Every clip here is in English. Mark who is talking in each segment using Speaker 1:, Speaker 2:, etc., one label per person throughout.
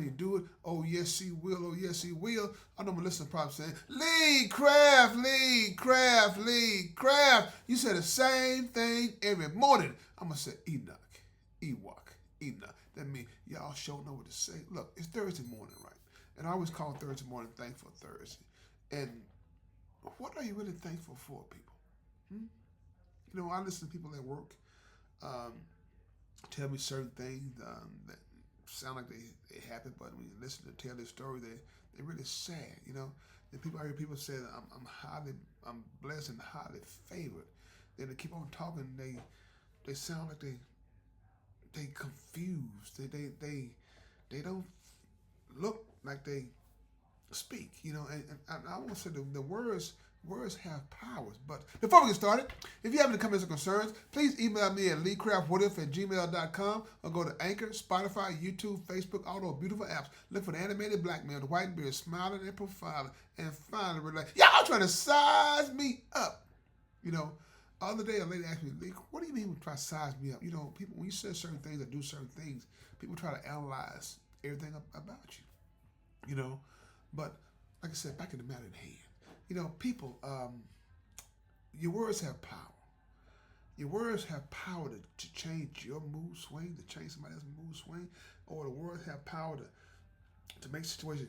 Speaker 1: he do it. Oh, yes, he will. Oh, yes, he will. I know my listener probably saying, Lee Craft, Lee Craft, Lee Craft. You say the same thing every morning. I'm going to say Enoch, Ewok, Enoch. That means y'all sure know what to say. Look, it's Thursday morning, right? And I always call Thursday morning Thankful Thursday. And what are you really thankful for, people? Hmm? You know, I listen to people at work um, tell me certain things that sound like they happen, but when you listen to tell their story, they're really sad. You know, the people I hear people say that I'm blessed and highly favored. Then they keep on talking. They sound like they confused. They don't look like they speak, you know, and I want to say the words have powers. But before we get started, if you have any comments or concerns, please email me at leecraftwhatif@gmail.com or go to Anchor, Spotify, YouTube, Facebook, all those beautiful apps. Look for the animated black man with white beard, smiling and profiling, and finally relax. Y'all trying to size me up, you know. The other day, a lady asked me, Lee, what do you mean when you try to size me up? You know, people, when you say certain things or do certain things, people try to analyze everything about you know. But like I said, back in the matter at hand, you know, people, your words have power. Your words have power to change your mood swing, to change somebody else's mood swing, or the words have power to make situations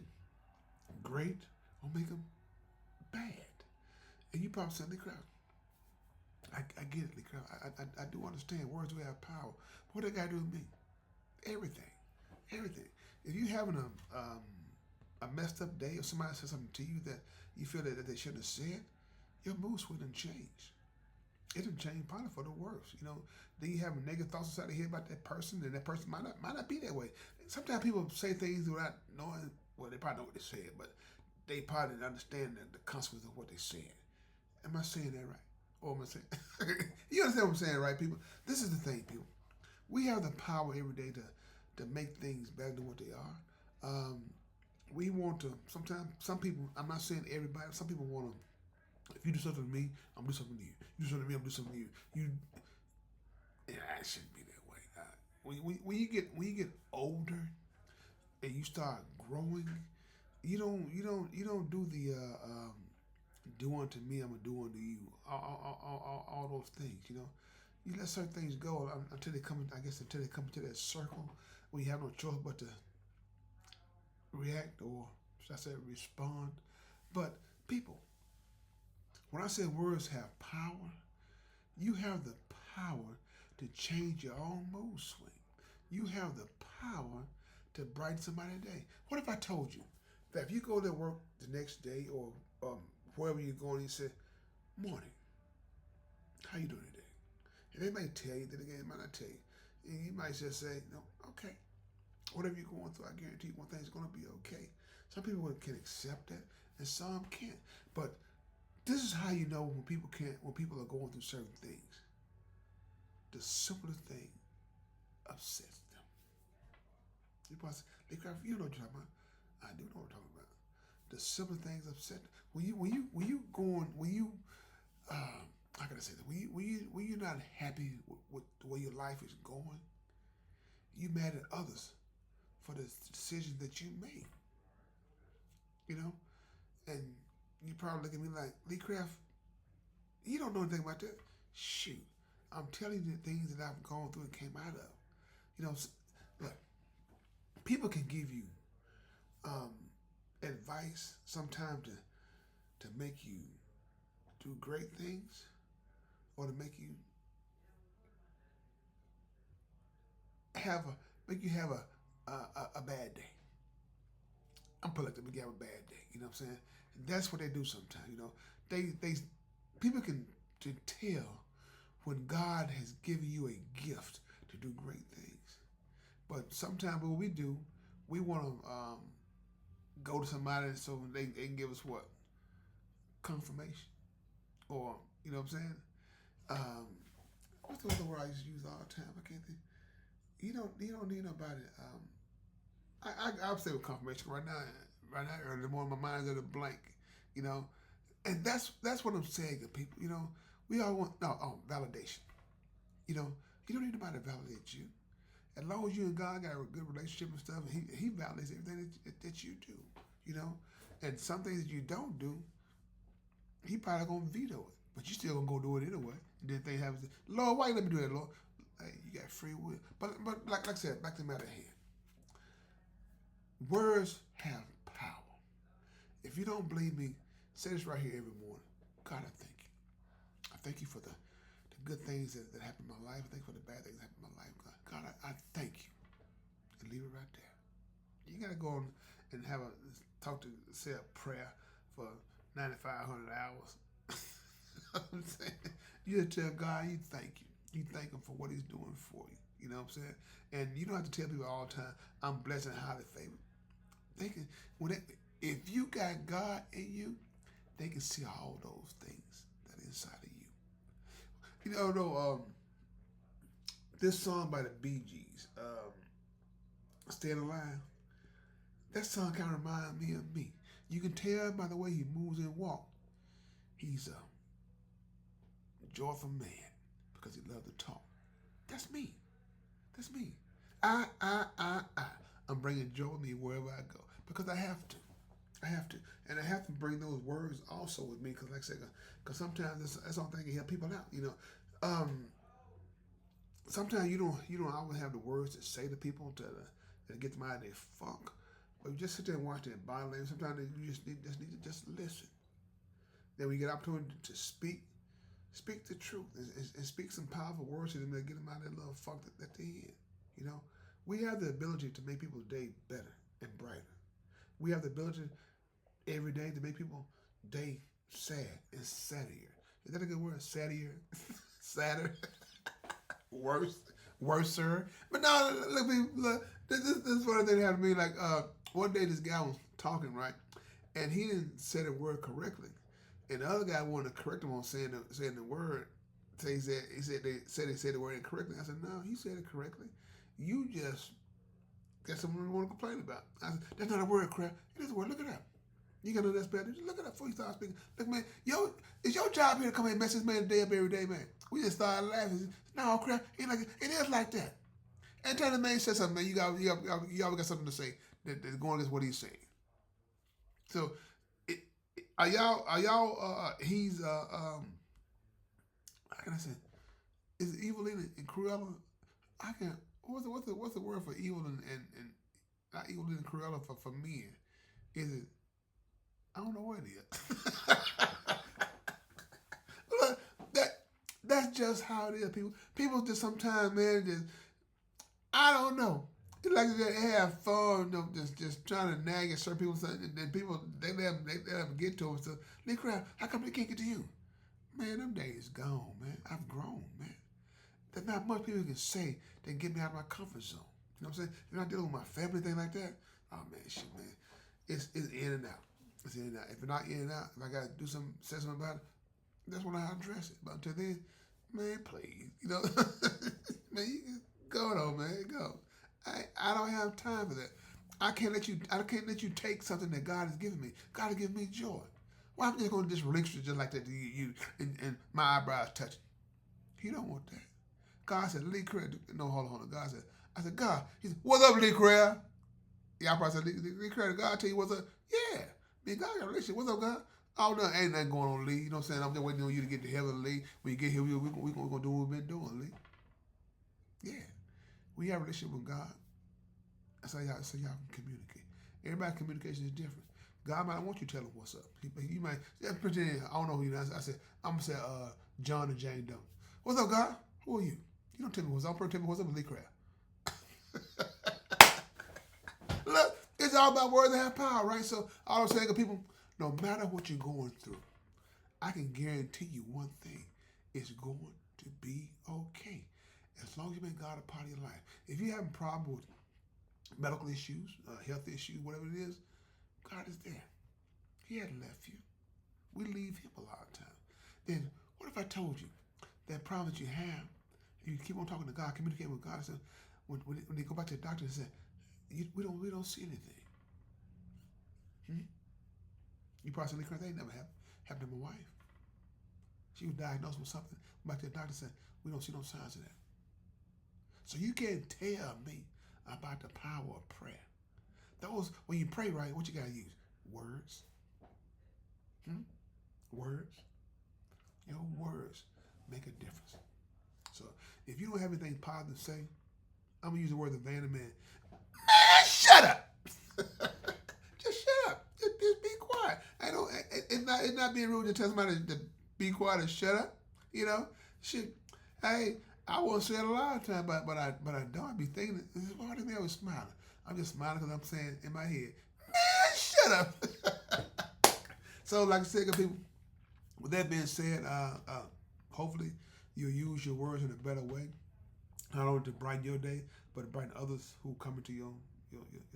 Speaker 1: great or make them bad. And you probably said, Lee Crowd, I get it, Lee Crowd. I do understand words do have power. What they got to do with me? Everything. Everything. If you having a messed up day or somebody says something to you that you feel that they shouldn't have said, your mood swing didn't change. It didn't change probably for the worse. You know, then you have negative thoughts inside your head about that person, and that person might not be that way. Sometimes people say things without knowing. Well, they probably know what they said, but they probably didn't understand the consequence of what they said. Am I saying that right? Or am I saying? You understand what I'm saying, right, people? This is the thing, people. We have the power every day to make things better than what they are. We want to, sometimes, some people, I'm not saying everybody, some people want to, if you do something to me, I'm going to do something to you. You do something to me, I'm going to do something to you. Yeah, it shouldn't be that way. When you get older and you start growing, you don't do the do unto me, I'm gonna do unto you. All those things, you know. You let certain things go until they come. I guess until they come into that circle where you have no choice but to react or should I say respond. But people, when I say words have power, you have the power to change your own mood swing. You have the power to brighten somebody's day. What if I told you that if you go to work the next day or wherever you're going, you say, "Morning, how you doing today?" And they may tell you, then again, they might not tell you. And you might just say, "No, okay." Whatever you're going through, I guarantee you one thing's going to be okay. Some people can accept that, and some can't. But this is how you know when people can't, when people are going through certain things. The simplest thing upsets them. You probably say, Lee Craft, you know what you're talking about. I do know what I'm talking about. The simple things upset them. How can I say that? When you're not happy with the way your life is going, you mad at others for the decisions that you made. You know, and you probably look at me like, Lee Craft, you don't know anything about that. Shoot, I'm telling you the things that I've gone through and came out of. You know, look, people can give you um, advice sometimes to make you do great things or to make you have a bad day. I'm putting it like that, make you have a bad day. You know what I'm saying? And that's what they do sometimes. You know, they people can tell when God has given you a gift to do great things. But sometimes what we do, we want to go to somebody so they can give us what? Confirmation. Or, you know what I'm saying? Um, what's the other word I used to use all the time? I can't think. You don't need nobody. I'll say with confirmation right now. Right now, early in the morning, my mind's at a blank. You know, and that's what I'm saying to people. You know, we all want validation. You know, you don't need nobody to validate you. As long as you and God got a good relationship and stuff, he validates everything that you do, you know. And some things that you don't do, he probably gonna veto it, but you still gonna go do it anyway. And then things happen. Lord, why you let me do that, Lord? Hey, you got free will. But like I said, back to the matter here. Words have power. If you don't believe me, say this right here every morning. God, I thank you. I thank you for the good things that happen in my life. I thank you for the bad things that happen in my life. God, I thank you. And leave it right there. You gotta go on and say a prayer for 9,500 hours. I'm saying, you just tell God you thank you. You thank him for what he's doing for you. You know what I'm saying? And you don't have to tell people all the time, I'm blessed and highly favored. They can, if you got God in you, they can see all those things that are inside of you. You know, this song by the Bee Gees, Staying Alive, that song kind of reminds me of me. You can tell by the way he moves and walks. He's a joyful man because he loves to talk. That's me. That's me. I'm bringing joy with me wherever I go because I have to. I have to. And I have to bring those words also with me because, like I said, because sometimes that's the only thing that can help people out, you know. Sometimes you don't always have the words to say to people to get them out of their funk. But you just sit there and watch their body language. Sometimes you just need to just listen. Then when you get opportunity to speak the truth and speak some powerful words to them that get them out of that little funk that they're in. You know, we have the ability to make people's day better and brighter. We have the ability every day to make people's day sad and sadder. Is that a good word? Sadder? Sadder? Worser? But no, look, this is one thing that happened to me. Like, one day this guy was talking, right? And he didn't say the word correctly. And the other guy wanted to correct him on saying the word. So he said they said the word incorrectly. I said, no, he said it correctly. You just got something you want to complain about. I said, that's not a word, crap. It is a word. Look it up. You got to know that's better. Just look it up before you start speaking. Look, man, it's your job here to come here and mess this man day up every day, man. We just started laughing. No, crap. It is like that. Anytime the man says something, man, you always got something to say that's going against what he's saying. So, are y'all? He's how can I say? Is evil in Cruella? I can. What's the word for evil and not evil in Cruella for men? Is it? I don't know what it is. Look, that's just how it is. People just sometimes, man, just I don't know. It's like they have fun, you know, just trying to nag at certain people, and people they let them get to them. So they cry. How come they can't get to you? Man, them days gone, man. I've grown, man. There's not much people can say that can get me out of my comfort zone. You know what I'm saying? If you're not dealing with my family, thing like that. Oh man, shit, man. It's in and out. It's in and out. If it's not in and out, if I gotta say something about it, that's when I address it. But until then, man, please, you know, man, you go on, man, go. I don't have time for that. I can't let you take something that God has given me. God has given me joy. Why am I just going to just relinquish it just like that to you and my eyebrows touching? He don't want that. God said, Lee Craig. No, hold on. God said, I said, God. He said, what's up, Lee Craig? Yeah, I probably said, Lee Craig, God tell you what's up. Yeah. Me and God got a relationship. What's up, God? Oh, no, ain't nothing going on, Lee. You know what I'm saying? I'm just waiting on you to get to heaven, Lee. When you get here, we're going to do what we've been doing, Lee. Yeah. We have a relationship with God. That's how y'all can communicate. Everybody's communication is different. God might want you to tell him what's up. You might pretend, I don't know who you know. I said, I'm going to say John and Jane Doe. What's up, God? Who are you? You don't tell me what's up. I'm tell me what's up with Lee Crab. Look, it's all about words that have power, right? So all I'm saying to people, no matter what you're going through, I can guarantee you one thing. It's going to be okay. As long as you make God a part of your life. If you're having problems with medical issues, health issues, whatever it is, God is there. He hasn't left you. We leave him a lot of times. Then what if I told you that problem that you have, and you keep on talking to God, communicating with God, and say, when they go back to the doctor and say, we don't see anything. You probably said, they never happened to my wife. She was diagnosed with something. Went back to the doctor and said, we don't see no signs of that. So you can't tell me about the power of prayer. Those, when you pray right, what you got to use? Words. Words. Your words make a difference. So if you don't have anything positive to say, I'm going to use the word abandonment. Man, shut up. Just shut up. Just be quiet. It's not being rude to tell somebody to be quiet and shut up. You know, shit. Hey, I won't say it a lot of times, but I don't. I be thinking, why do they always smiling? I'm just smiling because I'm saying in my head, man, shut up. So, like I said, good people, with that being said, hopefully you'll use your words in a better way, not only to brighten your day, but to brighten others who come into your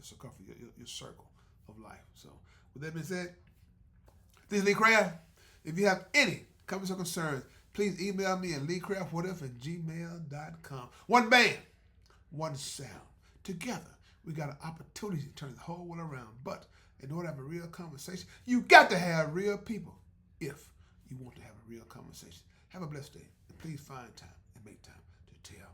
Speaker 1: circumference, your circle of life. So, with that being said, this is Lee Craft. If you have any comments or concerns, please email me at leecraftwhatever@gmail.com. One band, one sound. Together, we got an opportunity to turn the whole world around. But in order to have a real conversation, you got to have real people if you want to have a real conversation. Have a blessed day, and please find time and make time to tell